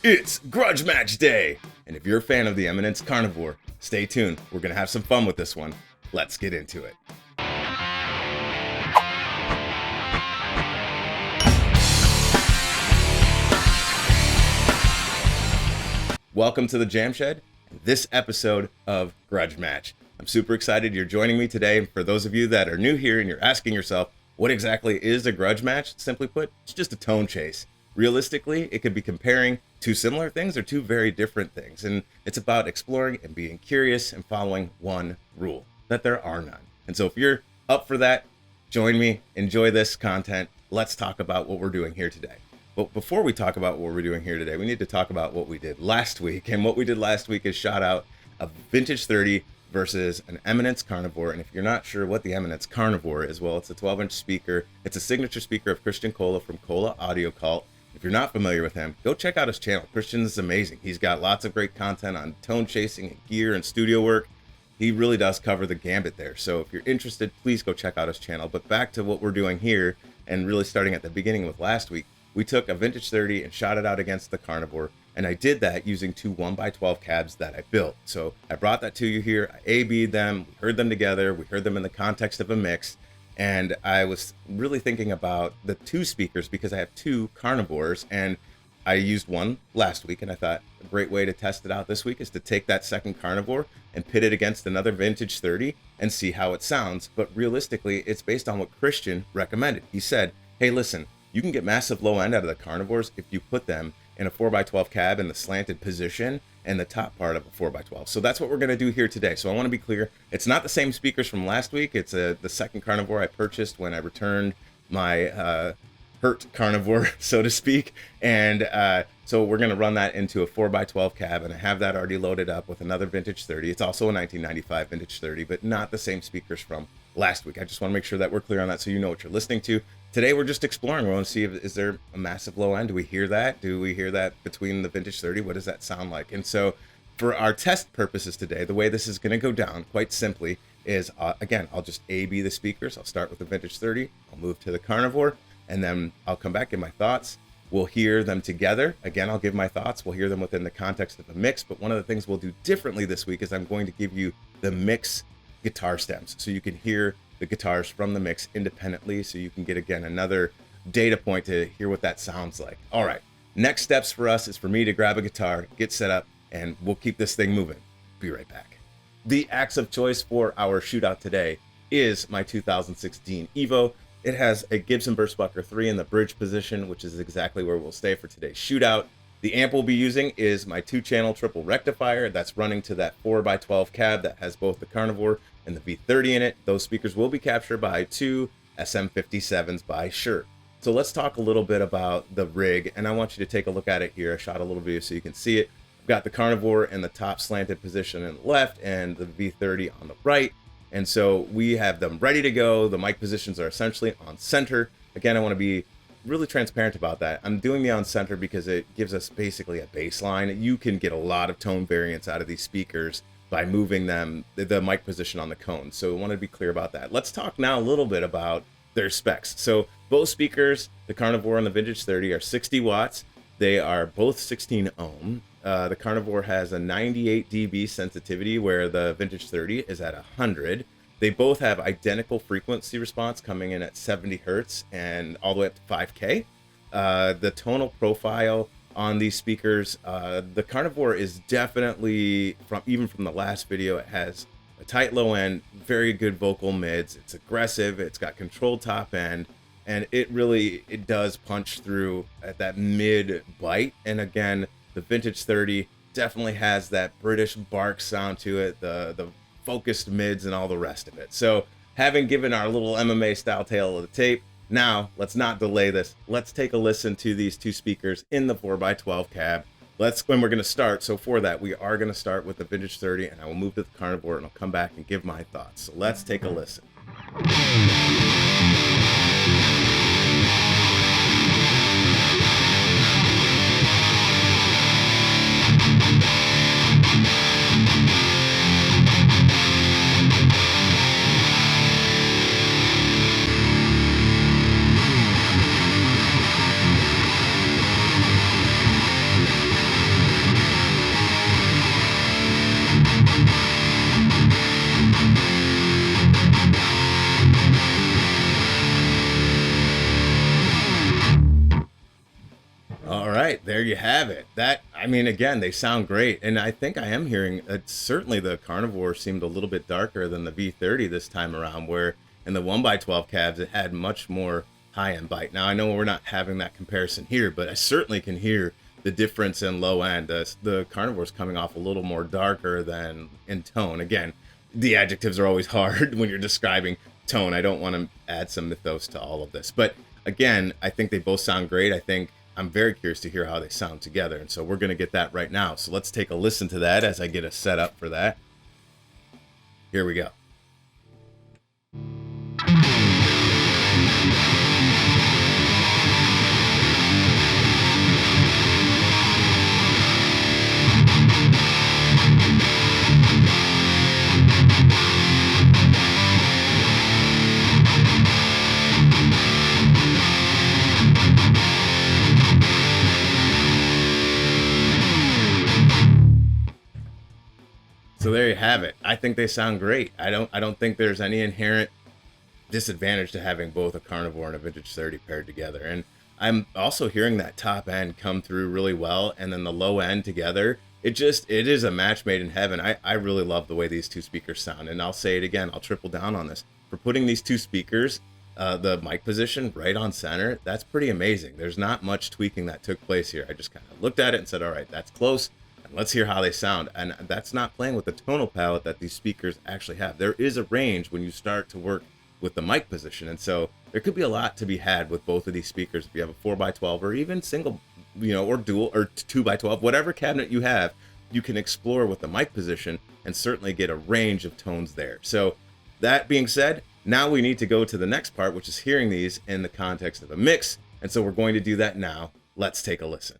It's Grudge Match Day! And if you're a fan of the Eminence Karnivore, stay tuned. We're going to have some fun with this one. Let's get into it. Welcome to the Jam Shed, and this episode of Grudge Match. I'm super excited you're joining me today. For those of you that are new here and you're asking yourself, what exactly is a grudge match? Simply put, it's just a tone chase. Realistically, it could be comparing two similar things or two very different things. And it's about exploring and being curious and following one rule, that there are none. And so if you're up for that, join me, enjoy this content. Let's talk about what we're doing here today. But before we talk about what we're doing here today, we need to talk about what we did last week. And what we did last week is shout out a Vintage 30 versus an Eminence Karnivore. And if you're not sure what the Eminence Karnivore is, well, it's a 12-inch speaker. It's a signature speaker of Kristian Kohle from Kohle Audio Kult. If you're not familiar with him, go check out his channel. Kristian is amazing. He's got lots of great content on tone chasing and gear and studio work. He really does cover the gambit there. So if you're interested, please go check out his channel. But back to what we're doing here, and really starting at the beginning with last week, we took a Vintage 30 and shot it out against the Carnivore. And I did that using two 1x12 cabs that I built. So I brought that to you here. I A-B'd them. We heard them together. We heard them in the context of a mix. And I was really thinking about the two speakers because I have two Carnivores, and I used one last week, and I thought a great way to test it out this week is to take that second Carnivore and pit it against another Vintage 30 and see how it sounds. But realistically, it's based on what Kristian recommended. He said, hey, listen, you can get massive low end out of the Carnivores if you put them in a 4x12 cab in the slanted position and the top part of a 4x12. So that's what we're going to do here today. So I want to be clear, it's not the same speakers from last week. It's the second Carnivore I purchased when I returned my hurt Carnivore, so to speak. And so we're going to run that into a 4x12 cab, and I have that already loaded up with another Vintage 30. It's also a 1995 Vintage 30, but not the same speakers from last week. I just want to make sure that we're clear on that so you know what you're listening to. Today we're just exploring. We want to see is there a massive low end? Do we hear that? Do we hear that between the Vintage 30? What does that sound like? And so for our test purposes today, the way this is going to go down quite simply is, again, I'll just A-B the speakers. I'll start with the Vintage 30. I'll move to the Carnivore, and then I'll come back, give my thoughts. We'll hear them together. Again, I'll give my thoughts. We'll hear them within the context of the mix. But one of the things we'll do differently this week is I'm going to give you the mix guitar stems so you can hear the guitars from the mix independently, so you can get, again, another data point to hear what that sounds like. All right, next steps for us is for me to grab a guitar, get set up, and we'll keep this thing moving. Be right back. The axe of choice for our shootout today is my 2016 Evo. It has a Gibson Burstbucker 3 in the bridge position, which is exactly where we'll stay for today's shootout. The amp we'll be using is my 2-channel triple rectifier that's running to that 4x12 cab that has both the Carnivore and the V30 in it. Those speakers will be captured by two SM57s by Shure. So let's talk a little bit about the rig, and I want you to take a look at it here. I shot a little video so you can see it. I've got the Carnivore in the top slanted position on the left and the V30 on the right. And so we have them ready to go. The mic positions are essentially on center. Again, I want to be really transparent about that. I'm doing the on center because it gives us basically a baseline. You can get a lot of tone variance out of these speakers by moving them, the mic position on the cone. So I want to be clear about that. Let's talk now a little bit about their specs. So both speakers, the Carnivore and the Vintage 30, are 60 watts. They are both 16 ohm. The Carnivore has a 98 dB sensitivity where the Vintage 30 is at 100. They both have identical frequency response coming in at 70 hertz and all the way up to 5K. The tonal profile on these speakers, the Carnivore is definitely, even from the last video, it has a tight low end, very good vocal mids. It's aggressive, it's got controlled top end, and it does punch through at that mid bite. And again, the Vintage 30 definitely has that British bark sound to it, the focused mids and all the rest of it. So having given our little MMA style tale of the tape, now let's not delay this. Let's take a listen to these two speakers in the 4x12 cab. When we're going to start. So for that, we are going to start with the Vintage 30, and I will move to the Carnivore, and I'll come back and give my thoughts. So let's take a listen. right, there you have it. That, I mean, again, they sound great, and I think I am hearing certainly the Carnivore seemed a little bit darker than the V30 this time around, where in the 1x12 cabs it had much more high-end bite. Now I know we're not having that comparison here, but I certainly can hear the difference in low end. The Carnivore's coming off a little more darker than in tone. Again, the adjectives are always hard when you're describing tone. I don't want to add some mythos to all of this, but again, I think they both sound great. I think I'm very curious to hear how they sound together, and so we're going to get that right now. So let's take a listen to that as I get us set up for that. Here we go. So there you have it. I think they sound great. I don't think there's any inherent disadvantage to having both a Carnivore and a Vintage 30 paired together. And I'm also hearing that top end come through really well, and then the low end together. It is a match made in heaven. I really love the way these two speakers sound, and I'll say it again. I'll triple down on this. For putting these two speakers, the mic position right on center, that's pretty amazing. There's not much tweaking that took place here. I just kind of looked at it and said, all right, that's close. Let's hear how they sound. And that's not playing with the tonal palette that these speakers actually have. There is a range when you start to work with the mic position. And so there could be a lot to be had with both of these speakers. If you have a 4x12 or even single, or dual or 2x12, whatever cabinet you have, you can explore with the mic position and certainly get a range of tones there. So that being said, now we need to go to the next part, which is hearing these in the context of a mix. And so we're going to do that now. Let's take a listen.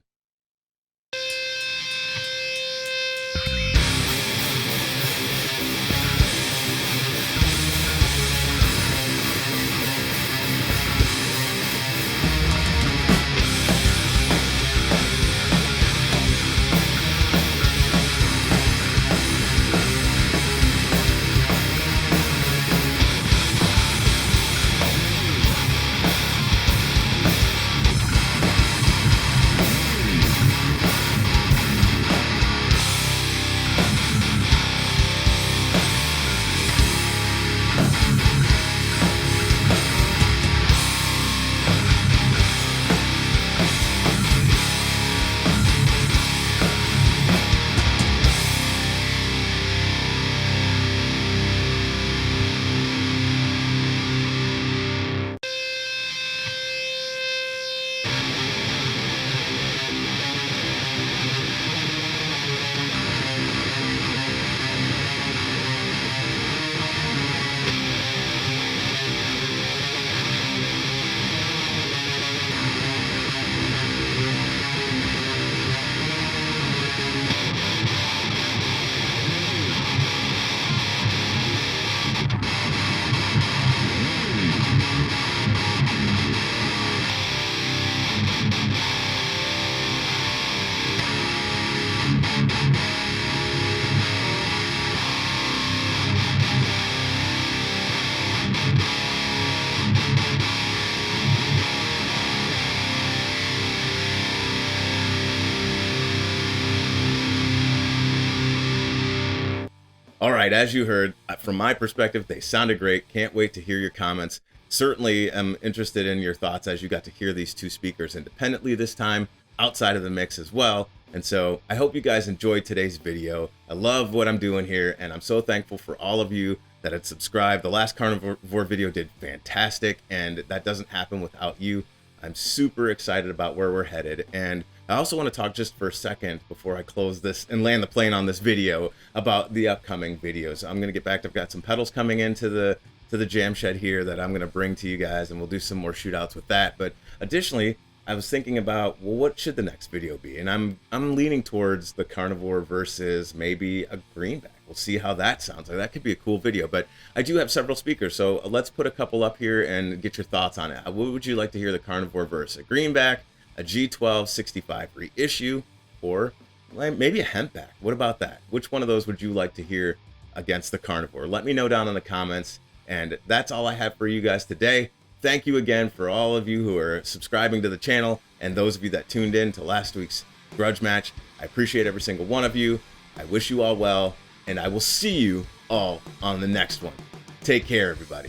All right, as you heard, from my perspective, they sounded great. Can't wait to hear your comments. Certainly am interested in your thoughts as you got to hear these two speakers independently this time, outside of the mix as well. And so I hope you guys enjoyed today's video. I love what I'm doing here, and I'm so thankful for all of you that had subscribed. The last Carnivore video did fantastic, and that doesn't happen without you. I'm super excited about where we're headed, and I also want to talk just for a second before I close this and land the plane on this video about the upcoming videos. I'm going to get back to, I've got some pedals coming into the jam shed here that I'm going to bring to you guys, and we'll do some more shootouts with that. But additionally, I was thinking about, well, what should the next video be? And I'm leaning towards the Carnivore versus maybe a greenback. We'll see how that sounds. Like, that could be a cool video. But I do have several speakers, so let's put a couple up here and get your thoughts on it. What would you like to hear the Carnivore versus? A greenback, a G12 65 reissue, or maybe a hempback? What about that? Which one of those would you like to hear against the Carnivore? Let me know down in the comments. And that's all I have for you guys today. thank you again for all of you who are subscribing to the channel and those of you that tuned in to last week's Grudge Match. I appreciate every single one of you. I wish you all well, and I will see you all on the next one. Take care, everybody.